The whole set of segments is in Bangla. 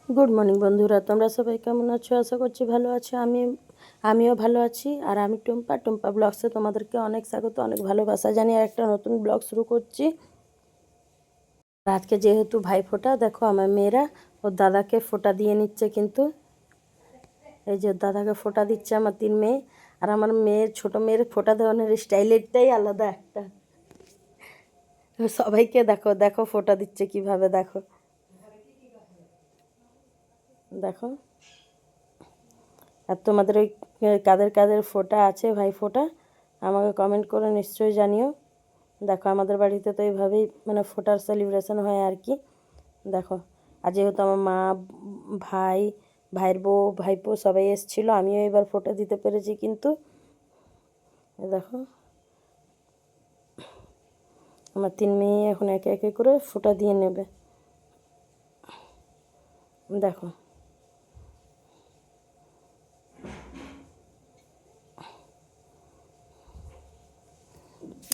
গুড মর্নিং বন্ধুরা, তোমরা সবাই কেমন আছো? আশা করছি ভালো আছো। আমিও ভালো আছি। আর আমি টুম্পা ব্লগসে তোমাদেরকে অনেক স্বাগত, অনেক ভালোবাসা জানিয়ে একটা নতুন ব্লগ শুরু করছি। আজকে যেহেতু ভাইফোঁটা, দেখো আমার মেয়েরা ওর দাদাকে ফোঁটা দিয়ে নিচ্ছে। কিন্তু এই যে দাদাকে ফোঁটা দিচ্ছে আমার 3 মেয়ে। আর আমার মেয়ের, ছোটো মেয়ের ফোঁটা দেওয়ানোর স্টাইলেরটাই আলাদা একটা। সবাইকে দেখো দেখো ফোঁটা দিচ্ছে কিভাবে, দেখো দেখো। আর তোমাদের ওই কাদের কাদের ফোঁটা আছে, ভাই ফোঁটা, আমাকে কমেন্ট করে নিশ্চয়ই জানিও। দেখো আমাদের বাড়িতে তো এইভাবেই মানে ফোঁটার সেলিব্রেশন হয় আর কি। দেখো, আর যেহেতু আমার মা, ভাই, ভাইয়ের বউ, ভাইপো সবাই এসেছিলো, আমিও এবার ফোঁটা দিতে পেরেছি। কিন্তু দেখো আমার 3 মেয়ে এখন একে একে করে ফোঁটা দিয়ে নেবে। দেখো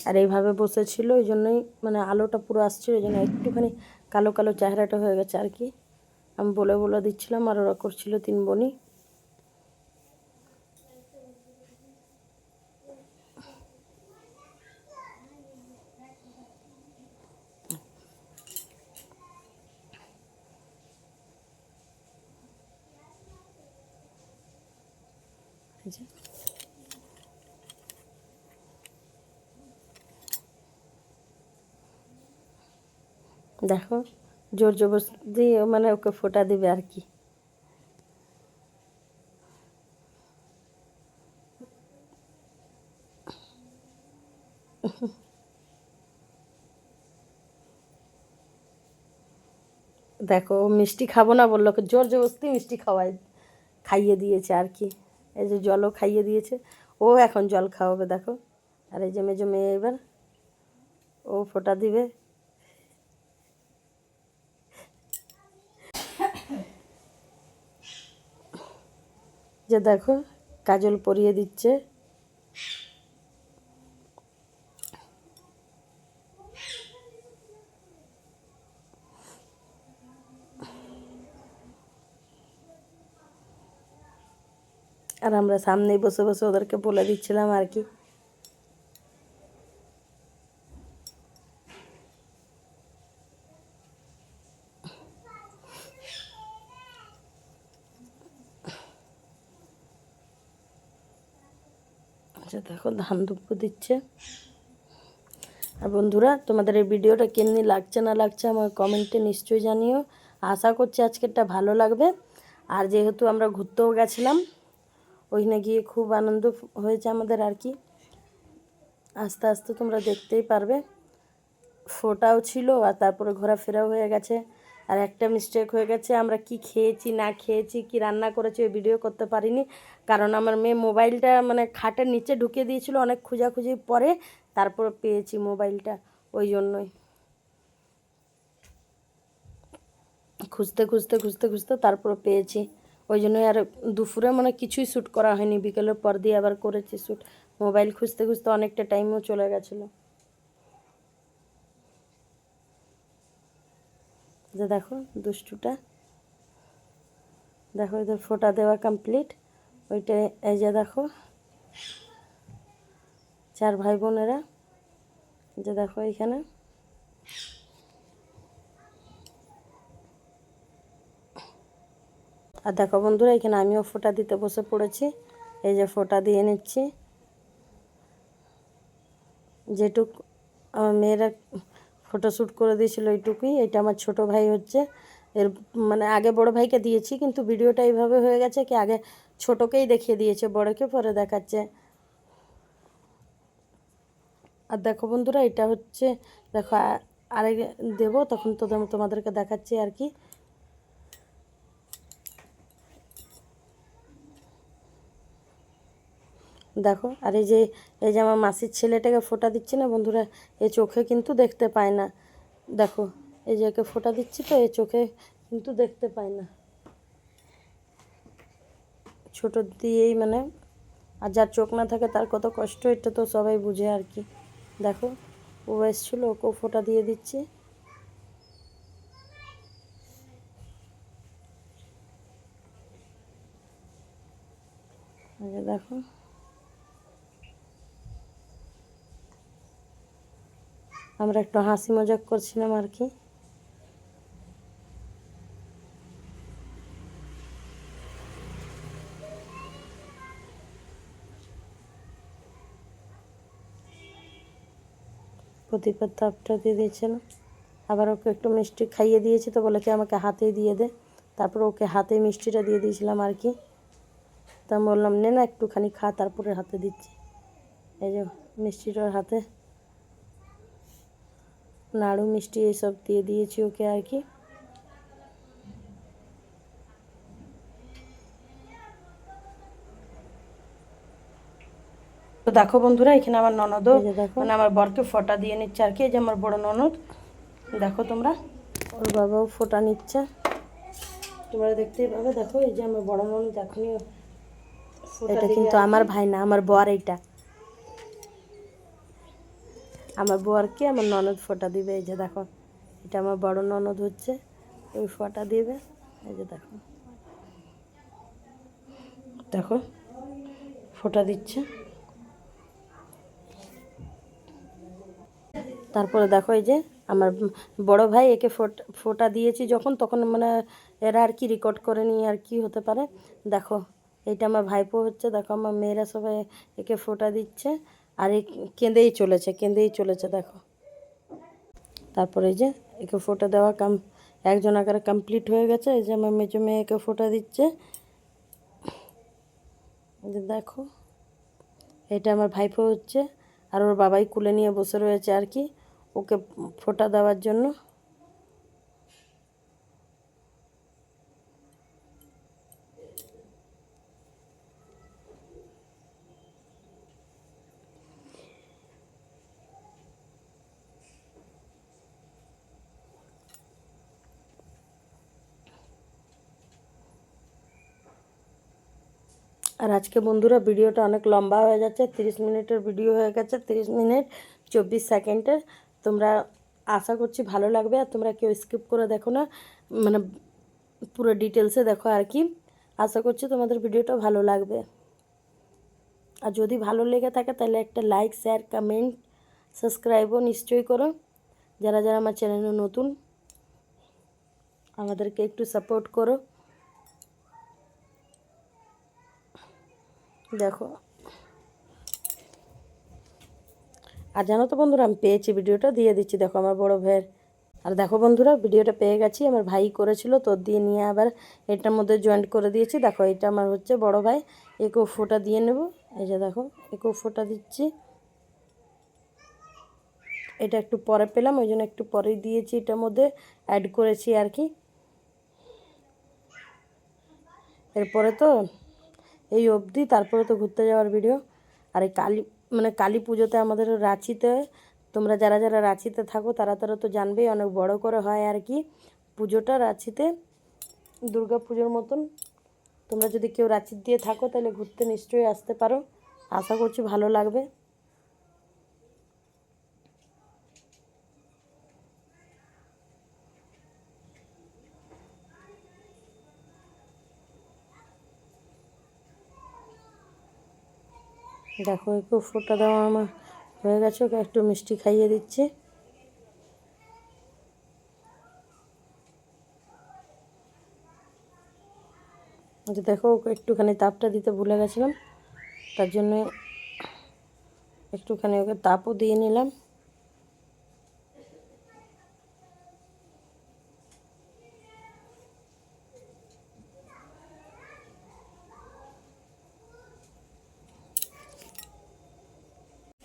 আর এইভাবে বসেছিল, ওই জন্যই মানে আলোটা পুরো আসছিল, ওই জন্য একটুখানি কালো কালো চেহারাটা হয়ে গেছে আর কি। আমি বলে বলে দিচ্ছিলাম আর ওরা করছিল 3 বোনই। দেখো জোর জবরদস্তি মানে ওকে ফোঁটা দিবে আর কি। দেখো মিষ্টি খাবো না বললো, ওকে জোর জবরদস্তি মিষ্টি খাইয়ে দিয়েছে আর কি। এই যে জলও খাইয়ে দিয়েছে, ও এখন জল খাওয়াবে দেখো। আর এই যে মেজো মেয়ে এবার ও ফোঁটা দিবে। যে দেখো কাজল পরিয়ে দিচ্ছে। আর আমরা সামনেই বসে বসে ওদেরকে বলে দিচ্ছিলাম আর কি। আচ্ছা দেখো ধান দুব্বো দিচ্ছে। আর বন্ধুরা, তোমাদের এই ভিডিওটা কেমনি লাগছে না লাগছে আমার কমেন্টে নিশ্চয়ই জানিও। আশা করছি আজকেরটা ভালো লাগবে। আর যেহেতু আমরা ঘুরতেও গেছিলাম, ওইখানে গিয়ে খুব আনন্দ হয়েছে আমাদের আর কি। আস্তে আস্তে তোমরা দেখতেই পারবে। ফোটাও ছিল আর তারপরে ঘোরাফেরাও হয়ে গেছে। আর একটা মিস্টেক হয়ে গেছে, আমরা কি খেয়েছি না খেয়েছি, কি রান্না করেছি ওই ভিডিও করতে পারিনি। কারণ আমার মেয়ে মোবাইলটা মানে খাটের নিচে ঢুকিয়ে দিয়েছিল, অনেক খোঁজাখুঁজি পরে তারপর পেয়েছি মোবাইলটা। ওই জন্যই খুঁজতে খুঁজতে খুঁজতে খুঁজতে তারপর পেয়েছি। ওই জন্যই আর দুপুরে মানে কিছুই শ্যুট করা হয়নি, বিকেলের পর দিয়ে আবার করেছি শ্যুট। মোবাইল খুঁজতে খুঁজতে অনেকটা টাইমও চলে গেছিলো। যে দেখো দুষ্টুটা, দেখো এদের ফোঁটা দেওয়া কমপ্লিট। ওইটা এই যে দেখো 4 ভাই বোনেরা, যে দেখো এইখানে। আর দেখো বন্ধুরা, এখানে আমিও ফোঁটা দিতে বসে পড়েছি। এই যে ফোঁটা দিয়ে নিচ্ছি। যেটুক আমার মেয়েরা ফটোশ্যুট করে দিয়েছিল ওইটুকুই। এটা আমার ছোট ভাই হচ্ছে, এর মানে আগে বড় ভাইকে দিয়েছি, কিন্তু ভিডিওটা এইভাবে হয়ে গেছে কি আগে ছোটোকেই দেখিয়ে দিয়েছে, বড়কে পরে দেখাচ্ছে। আর দেখো বন্ধুরা, এটা হচ্ছে দেখো আরেক দেবো তখন তো তোমাদেরকে দেখাচ্ছি আর কি। দেখো আর এই যে আমার মাসির ছেলেটাকে ফোঁটা দিচ্ছি না বন্ধুরা, এ চোখে কিন্তু দেখতে পায় না। দেখো এই যে একে ফোঁটা দিচ্ছি তো এ চোখে কিন্তু দেখতে পায় না, ছোটো দিয়েই মানে। আর যার চোখ না থাকে তার কত কষ্ট, এটা তো সবাই বুঝে আর কি। দেখো ও এসেছিলো, ওকেও ফোঁটা দিয়ে দিচ্ছি। এই যে দেখো আমরা একটু হাসি মজাক করছিলাম আর কি। প্রদীপের তাপটা দিয়ে দিয়েছিল, আবার ওকে একটু মিষ্টি খাইয়ে দিয়েছি, তো বলে কি আমাকে হাতেই দিয়ে দে, তারপর ওকে হাতে মিষ্টিটা দিয়ে দিয়েছিলাম আর কি। তা আমি বললাম নে না একটুখানি খা, তারপরে হাতে দিচ্ছি। এই যে মিষ্টিটার হাতে নাড়ু মিষ্টি এইসব দিয়ে দিয়েছি ওকে আর কি। তো দেখো বন্ধুরা এখানে আমার ননদও মানে আমার বরকে ফোঁটা দিয়ে নিচ্ছে আর কি। এই যে আমার বড় ননদ, দেখো তোমরা, ওর বাবাও ফোঁটা নিচ্ছে, তোমরা দেখতেই পাবে। দেখো এই যে আমার বড় ননদ এখনই, এটা কিন্তু আমার ভাই না, আমার বর। এইটা আমার বরকে আমার ননদ ফোঁটা দিবে। এই যে দেখো এটা আমার বড় ননদ হচ্ছে, ওই ফোঁটা দিবে। এই যে দেখো, দেখো ফোঁটা দিচ্ছে। তারপরে দেখো এই যে আমার বড় ভাই, একে ফোঁটা দিয়েছি যখন, তখন মানে এরা আর কি রেকর্ড করে নিয়ে আর কি হতে পারে। দেখো এইটা আমার ভাইপো হচ্ছে, দেখো আমার মেয়েরা সবাই একে ফোঁটা দিচ্ছে, আর এই কেঁদেই চলেছে দেখো। তারপরে এই যে একে ফোঁটা দেওয়া একজন আকারে কমপ্লিট হয়ে গেছে। এই যে আমার মেজো মেয়ে একে ফোঁটা দিচ্ছে। এই যে দেখো এটা আমার ভাইপো হচ্ছে, আর ওর বাবাই কুলে নিয়ে বসে রয়েছে আর কি ওকে ফোঁটা দেওয়ার জন্য। আর আজকে বন্ধুরা ভিডিওটা অনেক লম্বা হয়ে যাচ্ছে, 30 মিনিটের ভিডিও হয়ে গেছে, 30 মিনিট 24 সেকেন্ডের। তোমরা আশা করছি ভালো লাগবে, আর তোমরা কেউ স্কিপ করে দেখো না, মানে পুরো ডিটেলসে দেখো আর কি। আশা করছি তোমাদের ভিডিওটা ভালো লাগবে। আর যদি ভালো লেগে থাকে তাহলে একটা লাইক, শেয়ার, কমেন্ট, সাবস্ক্রাইবও নিশ্চয়ই করো। যারা যারা আমার চ্যানেলে নতুন, আমাদেরকে একটু সাপোর্ট করো। দেখো আর জানো তো বন্ধুরা, আমি পেয়েছি, ভিডিওটা দিয়ে দিচ্ছি। দেখো আমার বড় ভাইয়ের, আর দেখো বন্ধুরা ভিডিওটা পেয়ে গেছি, আমার ভাই করেছিল তো, দিয়ে নিয়ে আবার এটার মধ্যে জয়েন্ট করে দিয়েছি। দেখো এটা আমার হচ্ছে বড় ভাই, একেও ফোঁটা দিয়ে নেব। এই যে দেখো একেও ফোঁটা দিচ্ছি। এটা একটু পরে পেলাম, ওই জন্য একটু পরেই দিয়েছি, এটার মধ্যে অ্যাড করেছি আর কি। এরপরে তো এই অবধি, তারপরে তো ঘুরতে যাওয়ার ভিডিও। আর এই কালী পুজোতে আমাদের রাঁচিতে, তোমরা যারা যারা রাঁচিতে থাকো তারা তারা তো জানবেই, অনেক বড় করে হয় আর কি পুজোটা রাঁচিতে, দুর্গা পুজোর মতন। তোমরা যদি কেউ রাঁচির দিয়ে থাকো তাহলে ঘুরতে নিশ্চয়ই আসতে পারো, আশা করছি ভালো লাগবে। দেখো একটু ফোঁটা দেওয়া আমার হয়ে গেছে, ওকে একটু মিষ্টি খাইয়ে দিচ্ছি। দেখো ওকে একটুখানি তাপটা দিতে ভুলে গেছিলাম, তার জন্য একটুখানি ওকে তাপও দিয়ে নিলাম।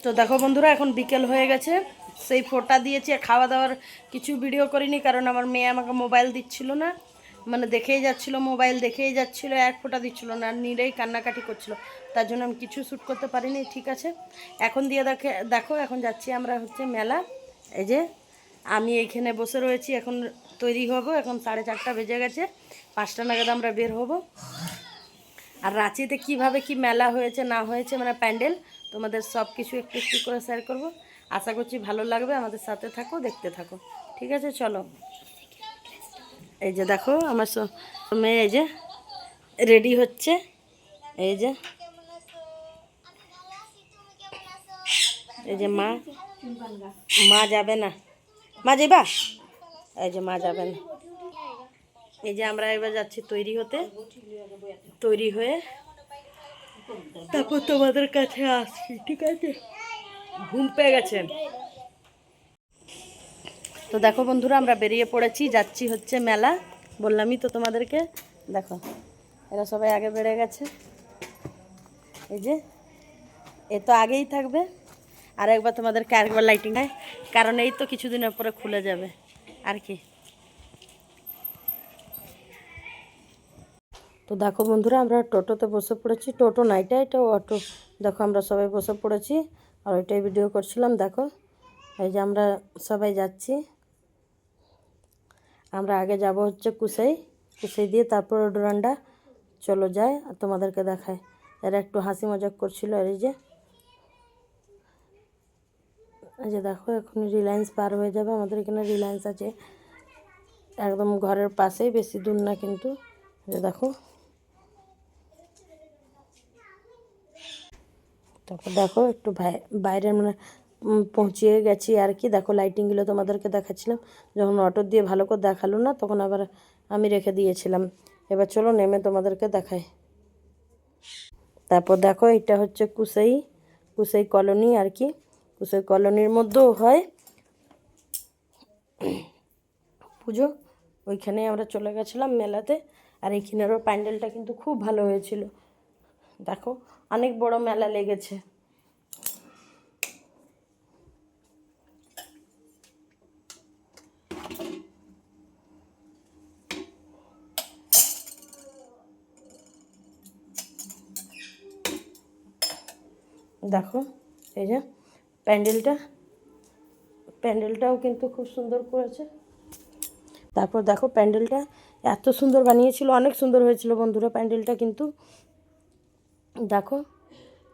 তো দেখো বন্ধুরা এখন বিকেল হয়ে গেছে, সেই ফোঁটা দিয়েছি, আর খাওয়া দাওয়ার কিছু ভিডিও করিনি, কারণ আমার মেয়ে আমাকে মোবাইল দিচ্ছিল না, মানে দেখেই যাচ্ছিলো, মোবাইল দেখেই যাচ্ছিলো, এক ফোঁটা দিচ্ছিল না, আর নিরেই কান্নাকাটি করছিল, তার জন্য আমি কিছু শ্যুট করতে পারিনি। ঠিক আছে, এখন দিয়ে দেখো এখন যাচ্ছি আমরা হচ্ছে মেলা। এই যে আমি এইখানে বসে রয়েছি, এখন তৈরি হব, এখন 4:30 বেজে গেছে, 5টা নাগাদ আমরা বের হব। আর রাঁচিতে কিভাবে কি মেলা হয়েছে না হয়েছে, মানে প্যান্ডেল, তোমাদের সব কিছু একটু একটু করে শেয়ার করব। আশা করছি ভালো লাগবে, আমাদের সাথে থাকো, দেখতে থাকো। ঠিক আছে চলো। এই যে দেখো আমার মেয়ে এই যে রেডি হচ্ছে, এই যে এই যে মা, মা যাবে না, মা যাবা, এই যে মা যাবে না। এই যে আমরা এবার যাচ্ছি তৈরি হতে, তৈরি হয়ে তারপর তোমাদের কাছে আসছি, ঠিক আছে? ঘুম পেয়ে গেছে। তো দেখো বন্ধুরা, আমরা বেরিয়ে পড়েছি, যাচ্ছি হচ্ছে মেলা। বললামই তো তোমাদেরকে। দেখো এরা সবাই আগে বেড়ে গেছে। এই যে এ তো আগেই থাকবে, আর একবার তোমাদেরকে আরেকবার লাইটিং হয়, কারণ এই তো কিছুদিনের পরে খুলে যাবে আর কি। তো দেখো বন্ধুরা, আমরা টোটোতে বসে পড়েছি। টোটো না, এটা অটো। দেখো আমরা সবাই বসে পড়েছি, আর ওইটাই ভিডিও করছিলাম। দেখো এই যে আমরা সবাই যাচ্ছি। আমরা আগে যাব হচ্ছে কুসাই, কুসাই দিয়ে তারপর ডোরান্ডা। চলো যাই আর তোমাদেরকে দেখায়। এরা একটু হাসি মজাক করছিল। আর এই যে দেখো এখন রিলায়েন্স পার হয়ে যাবে। আমাদের এখানে রিলায়েন্স আছে একদম ঘরের পাশেই, বেশি দূর না কিন্তু। যে দেখো, তারপর দেখো একটু বাইরে মানে পৌঁছিয়ে গেছি আর কি। দেখো লাইটিংগুলো তোমাদেরকে দেখাচ্ছিলাম, যখন অটো দিয়ে ভালো করে দেখালো না তখন আবার আমি রেখে দিয়েছিলাম। এবার চলো নেমে তোমাদেরকে দেখাই। তারপর দেখো এটা হচ্ছে কুসাই, কুসাই কলোনি আর কি। কুসাই কলোনির মধ্যেও হয় পুজো। ওইখানে আমরা চলে গেছিলাম মেলাতে। আর এইখানেরও প্যান্ডেলটা কিন্তু খুব ভালো হয়েছিল। দেখো অনেক বড় মেলা লেগেছে। দেখো এই যে প্যান্ডেলটাও কিন্তু খুব সুন্দর করেছে। তারপর দেখো প্যান্ডেলটা এত সুন্দর বানিয়েছিল, অনেক সুন্দর হয়েছিল বন্ধুরা প্যান্ডেলটা কিন্তু। দেখো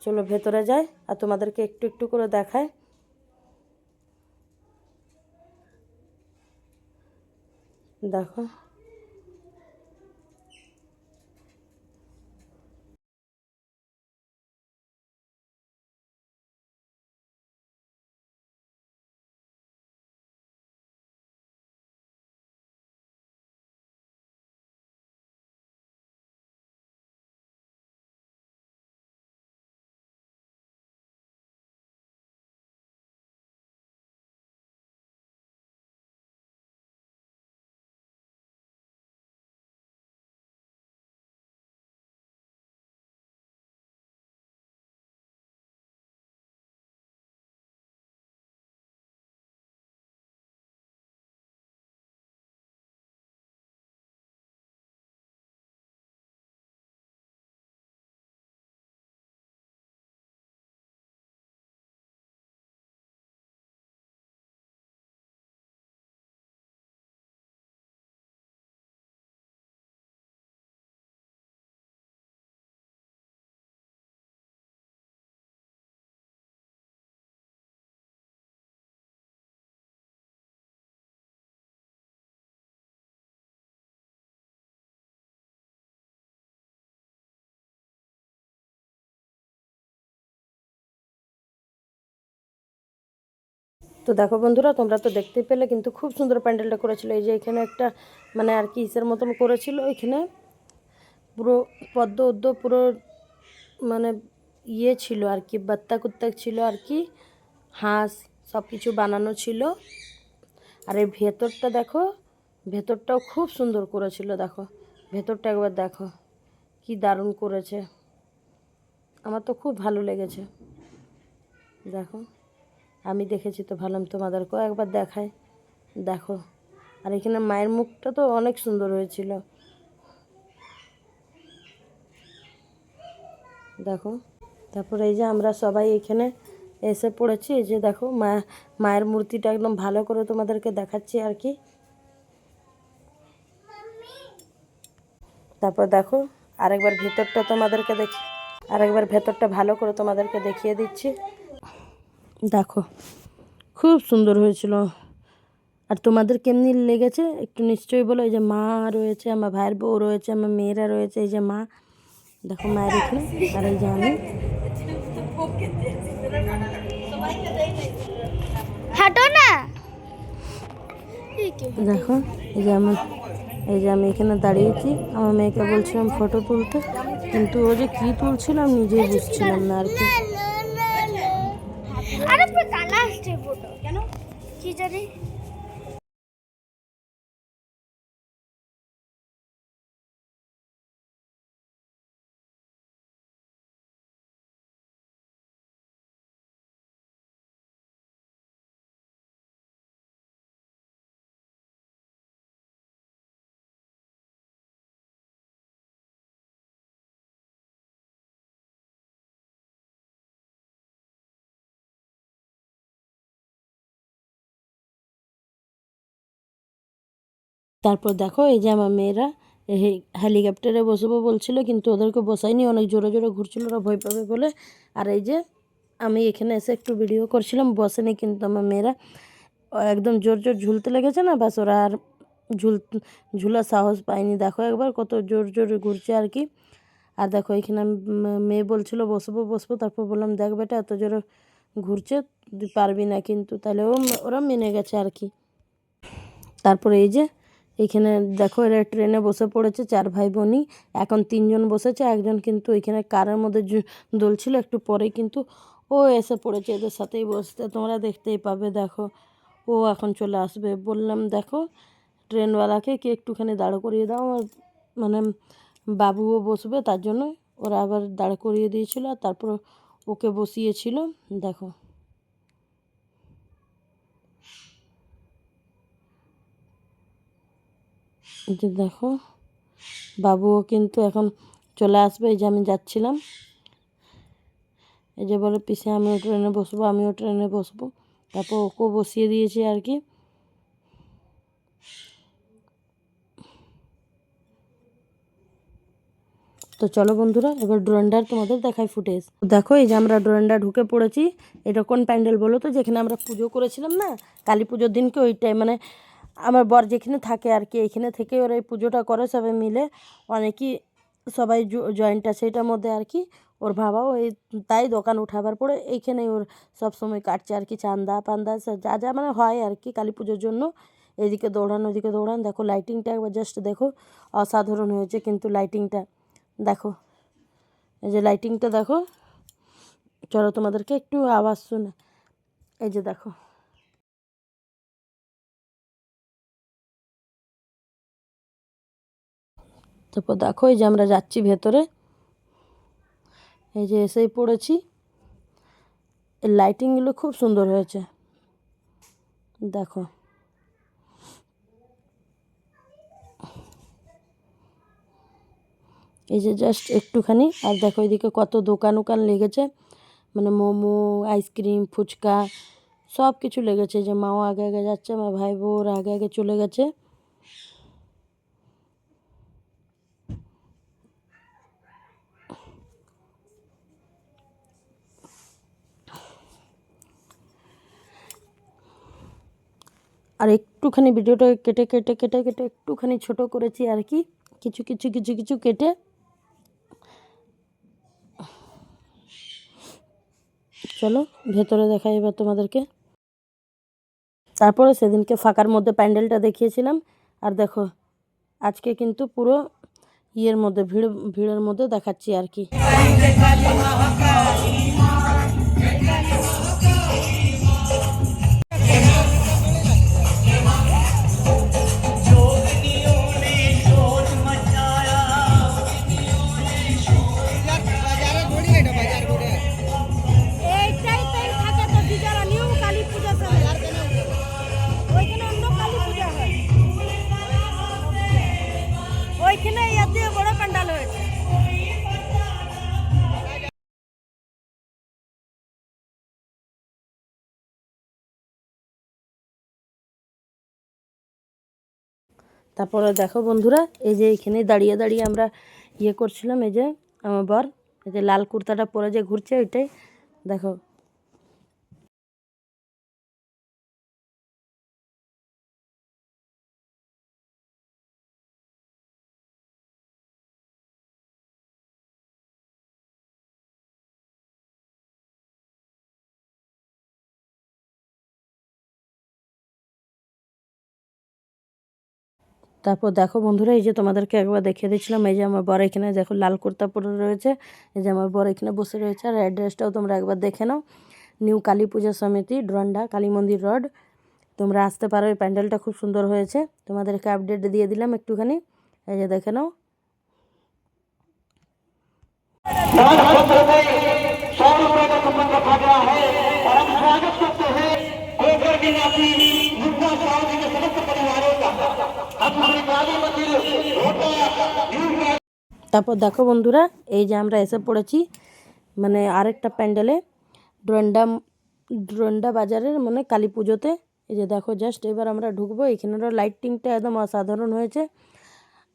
চলো ভেতরে যাই আর তোমাদেরকে একটু একটু করে দেখায়। দেখো তো দেখো বন্ধুরা, তোমরা তো দেখতেই পেলে কিন্তু খুব সুন্দর প্যান্ডেলটা করেছিল। এই যে এখানে একটা মানে আর কি ইসের মতন করেছিল, এখানে পুরো পদ্ম উদ্য পুরো মানে ইয়ে ছিল আর কি, বাত্তা কুত্তা ছিল আর কি, হাঁস সব কিছু বানানো ছিল। আর এই ভেতরটা দেখো, ভেতরটাও খুব সুন্দর করেছিল। দেখো ভেতরটা একবার দেখো কি দারুণ করেছে, আমার তো খুব ভালো লেগেছে। দেখো আমি দেখেছি তো ভালো, তোমাদেরকেও একবার দেখাই। দেখো আর এখানে মায়ের মুখটা তো অনেক সুন্দর হয়েছিল। দেখো তারপরে এই যে আমরা সবাই এখানে এসে পড়েছি। এই যে দেখো মায়ের মূর্তিটা একদম ভালো করে তোমাদেরকে দেখাচ্ছি আর কি। তারপর দেখো আরেকবার ভেতরটা তোমাদেরকে আরেকবার ভেতরটা ভালো করে তোমাদেরকে দেখিয়ে দিচ্ছি। দেখো খুব সুন্দর হয়েছিল। আর তোমাদের কেমনি লেগেছে একটু নিশ্চয়ই বলো। এই যে মা রয়েছে, আমার ভাইয়ের বউ রয়েছে, আমার মেয়েরা রয়েছে। এই যে মা, দেখো মায়ের এখানে, আর এই যে আমি। দেখো এই যে আমি এখানে দাঁড়িয়েছি, আমার মেয়েকে বলছিলাম ফটো তুলতে, কিন্তু ও যে কী তুলছিল আমি নিজেই বুঝছিলাম না আর কি। তারপর দেখো এই যে আমার মেয়েরা এই হেলিকপ্টারে বসবো বলছিল, কিন্তু ওদেরকে বসাইনি, অনেক জোরে জোরে ঘুরছিল, ওরা ভয় পাবে বলে। আর এই যে আমি এখানে এসে একটু ভিডিও করছিলাম, বসেনি কিন্তু আমার মেয়েরা একদম জোর জোর ঝুলতে লেগেছে না, বাস ওরা আর ঝুলার সাহস পায়নি। দেখো একবার কত জোর জোর ঘুরছে আর কি। আর দেখো এখানে মেয়ে বলছিল বসবো বসবো, তারপর বললাম দেখ বেটা এত জোরে ঘুরছে তুই পারবি না, কিন্তু তাহলে ওরা মেনে গেছে আর কি। তারপরে এই যে এইখানে দেখো এরা ট্রেনে বসে পড়েছে, 4 ভাই বোনই। এখন 3 জন বসেছে, একজন কিন্তু ওইখানে কারের মধ্যে দোলছিল, একটু পরেই কিন্তু ও এসে পড়েছে এদের সাথেই বসতে, তোমরা দেখতেই পাবে। দেখো ও এখন চলে আসবে। বললাম দেখো ট্রেনওয়ালাকে কি একটুখানি দাঁড় করিয়ে দাও, আর মানে বাবুও বসবে, তার জন্য ওরা আবার দাঁড় করিয়ে দিয়েছিল, আর তারপর ওকে বসিয়েছিল। দেখো যে দেখো বাবুও কিন্তু এখন চলে আসবে। এই যে আমি যাচ্ছিলাম, এই যে বলে পিসে আমিও ট্রেনে বসবো, আমিও ট্রেনে বসবো, তারপর ওকেও বসিয়ে দিয়েছি আর কি। তো চলো বন্ধুরা এবার ডোরেন্ডার তোমাদের দেখাই ফুটেজ। দেখো এই যে আমরা ডোরেন্ডা ঢুকে পড়েছি। এটা কোন প্যান্ডেল বলো তো, যেখানে আমরা পুজো করেছিলাম না কালী পুজোর দিনকে, ওইটাই মানে আমার বর যেখানে থাকে আর কি, এইখানে থেকে ওরা এই পুজোটা করে সবাই মিলে, অনেকই সবাই জয়েন্ট আছে এটার মধ্যে আর কি। ওর বাবাও এই তাই দোকান উঠাবার পরে এইখানেই ওর সব সময় কাটছে আর কি, চান্দা পান্দা যা যা মানে হয় আর কি কালী পুজোর জন্য। এদিকে দৌড়ান ওদিকে দৌড়ান। দেখো লাইটিংটা একবার জাস্ট দেখো, অসাধারণ হয়েছে কিন্তু লাইটিংটা দেখো, এই যে লাইটিংটা দেখো। চলো তোমাদেরকে একটু আওয়াজ শুনে, এই যে দেখো। তারপর দেখো এই যে আমরা যাচ্ছি ভেতরে, এই যে এসেই পড়েছি। এই লাইটিংগুলো খুব সুন্দর হয়েছে দেখো। এই যে জাস্ট একটুখানি, আর দেখো এদিকে কত দোকান উকান লেগেছে, মানে মোমো আইসক্রিম ফুচকা সব কিছু লেগেছে। যে মাও আগে আগে যাচ্ছে, আমার ভাই বোর আগে আগে চলে গেছে। আর একটুখানি ভিডিওটা কেটে কেটে কেটে কেটে একটুখানি ছোট করেছি আর কি, কিছু কিছু কিছু কিছু কেটে। চলো ভেতরে দেখাই এবার তোমাদেরকে। তারপরে সেদিনকে ফাঁকার মধ্যে প্যান্ডেলটা দেখিয়েছিলাম, আর দেখো আজকে কিন্তু পুরো ইয়ের মধ্যে ভিড়ের মধ্যে দেখাচ্ছি আর কি। ওইখানে এত বড় প্যান্ডেল হয়েছে। তারপরে দেখো বন্ধুরা এই যে এইখানে দাঁড়িয়ে দাঁড়িয়ে আমরা ইয়ে করছিলাম, এই যে আমার বর এই যে লাল কুর্তাটা পরে যে ঘুরছে ওইটাই দেখো। তারপর দেখো বন্ধুরা, এই যে তোমাদেরকে একবার দেখিয়ে দিচ্ছিলাম, এই যে আমার বর এখানে দেখো লাল কুর্তা পরে রয়েছে, এই যে আমার বর এখানে বসে রয়েছে। আর অ্যাড্রেসটাও তোমরা একবার দেখে নাও, নিউ কালী পূজা সমিতি, ড্রন্ডা, কালী মন্দির রোড। তোমরা আসতে পারো, এই প্যান্ডেলটা খুব সুন্দর হয়েছে। তোমাদেরকে আপডেট দিয়ে দিলাম একটুখানি, এই যে দেখে নাও। তারপর দেখো বন্ধুরা, এই যে আমরা এসে পড়েছি মানে আরেকটা প্যান্ডেলে, ড্রন্ডা ড্রন্ডা বাজারের মানে কালী পুজোতে। এই যে দেখো জাস্ট এবার আমরা ঢুকবো। এইখানেরও লাইটিংটা একদম অসাধারণ হয়েছে।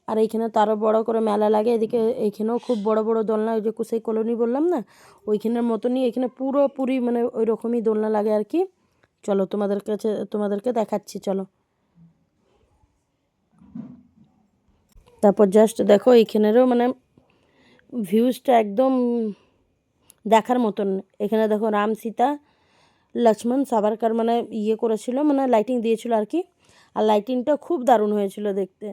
আর এইখানে তো আরও বড়ো করে মেলা লাগে। এদিকে এইখানেও খুব বড় বড় দোলনা, ওই যে কুসাই কলোনি বললাম না, ওইখানের মতনই এখানে পুরোপুরি মানে ওই রকমই দোলনা লাগে আর কি। চলো তোমাদেরকে দেখাচ্ছি, চলো। তারপর জাস্ট দেখো এইখানেরও মানে ভিউজটা একদম দেখার মতন। এখানে দেখো রাম, সীতা, লক্ষ্মণ, সাভারকার মানে করেছিল, মানে লাইটিং দিয়েছিল আর কি। আর লাইটিংটা খুব দারুণ হয়েছিল দেখতে।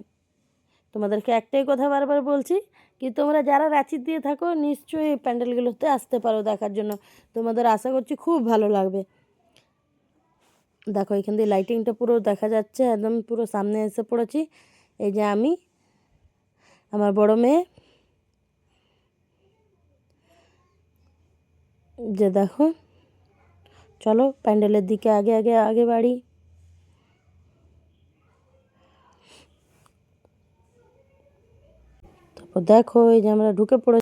তোমাদেরকে একটাই কথা বারবার বলছি, কি তোমরা যারা রাঁচি দিয়ে থাকো নিশ্চয়ই এই প্যান্ডেলগুলোতে আসতে পারো দেখার জন্য। তোমাদের আশা করছি খুব ভালো লাগবে। দেখো এখান দিয়ে লাইটিংটা পুরো দেখা যাচ্ছে, একদম পুরো সামনে এসে পড়েছি। এই যে আমি, আমার বড় মেয়ে, যে দেখো। চলো প্যান্ডেলের দিকে আগে আগে আগে বাড়ি। তারপর দেখো এই যে আমরা ঢুকে পড়ে।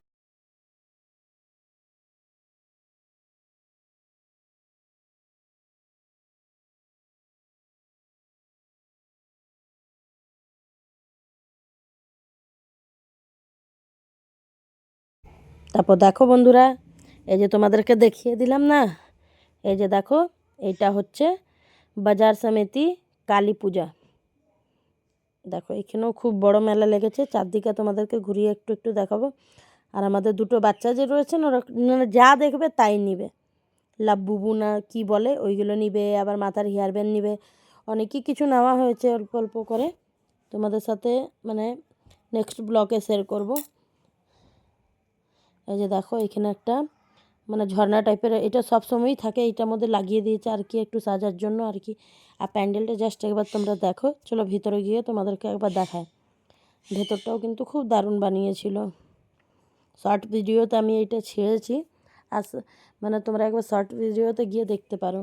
তারপর দেখো বন্ধুরা, এই যে তোমাদেরকে দেখিয়ে দিলাম না, এই যে দেখো, এইটা হচ্ছে বাজার সমিতি কালী পূজা। দেখো এখানেও খুব বড় মেলা লেগেছে, চারদিকে তোমাদেরকে ঘুরিয়ে একটু একটু দেখাবো। আর আমাদের দুটো বাচ্চা যে রয়েছে না, ওরা মানে যা দেখবে তাই নিবে। লাভবুবু না কি বলে ওইগুলো নিবে, আবার মাথার হেয়ার ব্যান্ড নিবে, অনেকই কিছু নেওয়া হয়েছে অল্প অল্প করে। তোমাদের সাথে মানে নেক্সট ব্লগে শেয়ার করব। এই যে দেখো এখানে একটা মানে ঝর্ণা টাইপের, এটা সব সময়ই থাকে, এটার মধ্যে লাগিয়ে দিয়েছে আর কি একটু সাজার জন্য আর কি। আর প্যান্ডেলটা জাস্ট একবার তোমরা দেখো। চলো ভিতরে গিয়ে তোমাদেরকে একবার দেখায়। ভেতরটাও কিন্তু খুব দারুণ বানিয়েছিল। শর্ট ভিডিওতে আমি এটা ছেড়েছি, আর মানে তোমরা একবার শর্ট ভিডিওতে গিয়ে দেখতে পারো।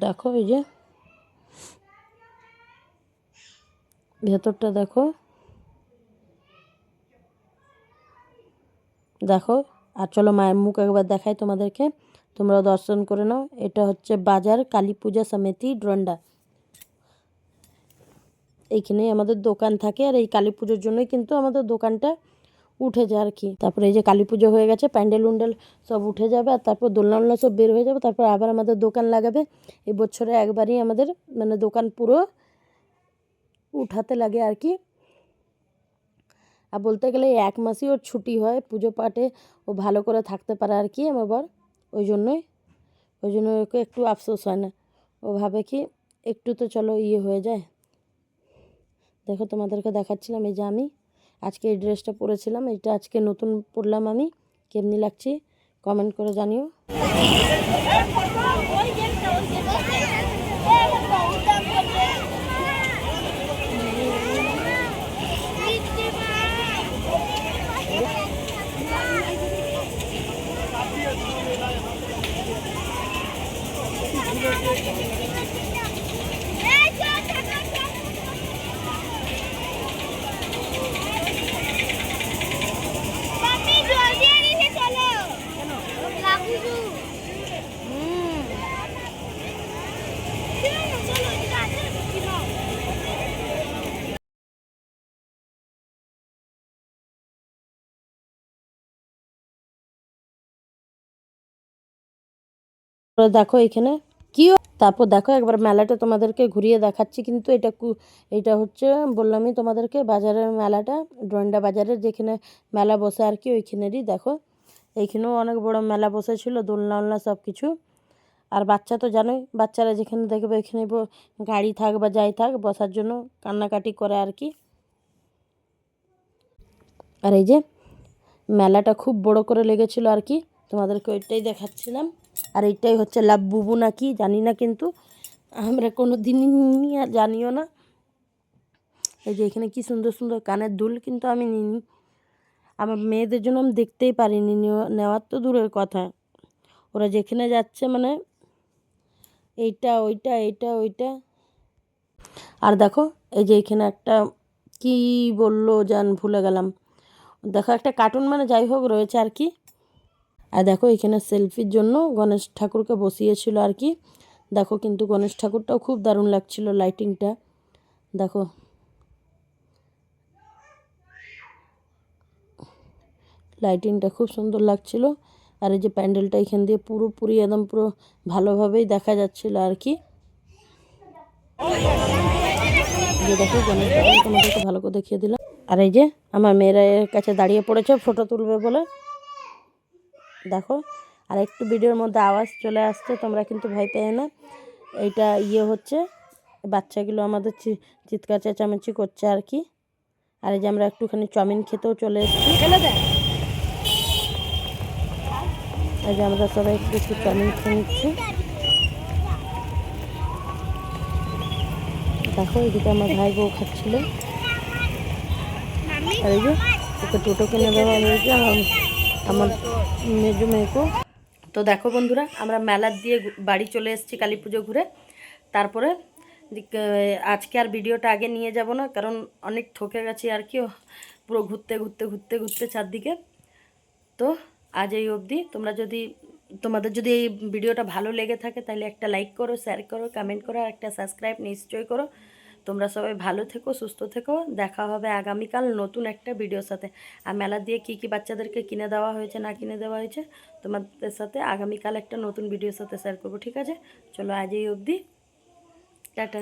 দেখো এই যে ভেতরটা দেখো, দেখো। আর চলো মায়ের মুখ একবার দেখাই তোমাদেরকে, তোমরাও দর্শন করে নাও। এটা হচ্ছে বাজার কালী পূজা সমিতি ড্রন্ডা। এইখানেই আমাদের দোকান থাকে, আর এই কালী পুজোর জন্যই কিন্তু আমাদের দোকানটা উঠে যায় আর কি। তারপরে এই যে কালী পুজো হয়ে গেছে, প্যান্ডেল উন্ডেল সব উঠে যাবে, আর তারপর দোলনা উলনা সব বের হয়ে যাবে, তারপর আবার আমাদের দোকান লাগাবে। এই বছরে একবারই আমাদের মানে দোকান পুরো উঠাতে লাগে আর কি। আর বলতে গেলে এই 1 মাসই ওর ছুটি হয়, পুজো পাঠে ও ভালো করে থাকতে পারে আর কি আমার বর। ওই জন্য ওকে একটু আফসোস হয় না, ও ভাবে কি একটু তো চলো হয়ে যায়। দেখো তোমাদেরকে দেখাচ্ছিলাম, এই যে আমি আজকে এই ড্রেসটা পরেছিলাম, এটা আজকে নতুন পরলাম আমি। কেমনি লাগছে কমেন্ট করে জানিও। দেখো এখানে কি, তারপর দেখো একবার মেলাটা তোমাদেরকে ঘুরিয়ে দেখাচ্ছি। কিন্তু এটা হচ্ছে বললামই তোমাদেরকে বাজারের মেলাটা, ড্রন্ডা বাজারের যেখানে মেলা বসে আর কি, ওইখানেরই। দেখো এইখানেও অনেক বড় মেলা বসেছিল, দোলনা ওলনা সব কিছু। আর বাচ্চা তো জানোই, বাচ্চারা যেখানে দেখবে ওইখানে গাড়ি থাক বা যাই থাক বসার জন্য কান্নাকাটি করে আর কি। আর এই যে মেলাটা খুব বড় করে লেগেছিল আর কি, তোমাদেরকে ওইটাই দেখাচ্ছিলাম। আর এইটাই হচ্ছে লাভ বুবু নাকি জানি না, কিন্তু আমরা কোনো দিনই আর জানিও না। এই যে এখানে কি সুন্দর সুন্দর কানের দুল, কিন্তু আমি নিইনি, আমার মেয়েদের জন্য আমি দেখতেই পারিনি, নেওয়ার তো দূরের কথা। ওরা যেখানে যাচ্ছে মানে এইটা ওইটা এইটা ওইটা। আর দেখো এই যে এখানে একটা কি বললো জান ভুলে গেলাম, দেখো একটা কার্টুন মানে যাই হোক রয়েছে আর কি। আর দেখো এখানে সেলফির জন্য গণেশ ঠাকুরকে বসিয়েছিল আর কি। দেখো কিন্তু গণেশ ঠাকুরটাও খুব দারুণ লাগছিল, লাইটিংটা দেখো, লাইটিংটা খুব সুন্দর লাগছিল। আর এই যে প্যান্ডেলটা এখান দিয়ে পুরোপুরি একদম পুরো ভালোভাবেই দেখা যাচ্ছিল আর কি। যে দেখো গণেশ ঠাকুর তোমাদেরকে ভালো করে দেখিয়ে দিলাম। আর এই যে আমার মেয়েরা এর কাছে দাঁড়িয়ে পড়েছে ফটো তুলবে বলে, দেখো। আর একটু ভিডিওর মধ্যে আওয়াজ চলে আসছে, তোমরা কিন্তু ভয় পেয়ে না, এইটা হচ্ছে বাচ্চাগুলো আমাদের চিৎকার চেঁচামেচি করছে আর কি। আর এই যে আমরা একটুখানি চাউমিন খেতেও চলে এসেছি, এই যে আমরা সবাই একটু একটু চাউমিন খেয়ে নিচ্ছি। দেখো এদিকে আমার ভাই বউ খাচ্ছিল। আর এই যে ওকে টোটো কিনে দেওয়া হয়েছে আমার মেজো মেয়েকে। তো দেখো বন্ধুরা, আমরা মেলার দিয়ে বাড়ি চলে এসেছি কালী পুজো ঘুরে। তারপরে আজকে আর ভিডিওটা আগে নিয়ে যাব না, কারণ অনেক ঠকে গেছি আর কি, পুরো ঘুরতে ঘুরতে ঘুরতে ঘুরতে চারদিকে। তো আজ এই অবধি। তোমাদের যদি এই ভিডিওটা ভালো লেগে থাকে তাহলে একটা লাইক করো, শেয়ার করো, কমেন্ট করো, আর একটা সাবস্ক্রাইব নিশ্চয়ই করো। তোমরা সবাই ভালো থেকো, সুস্থ থেকো, দেখা হবে আগামীকাল নতুন একটা ভিডিওর সাথে। আর মেলা দিয়ে কী কী বাচ্চাদেরকে কিনে দেওয়া হয়েছে না কিনে দেওয়া হয়েছে তোমাদের সাথে আগামীকাল একটা নতুন ভিডিওর সাথে শেয়ার করবো, ঠিক আছে? চলো আজ এই অবধি, টাটা।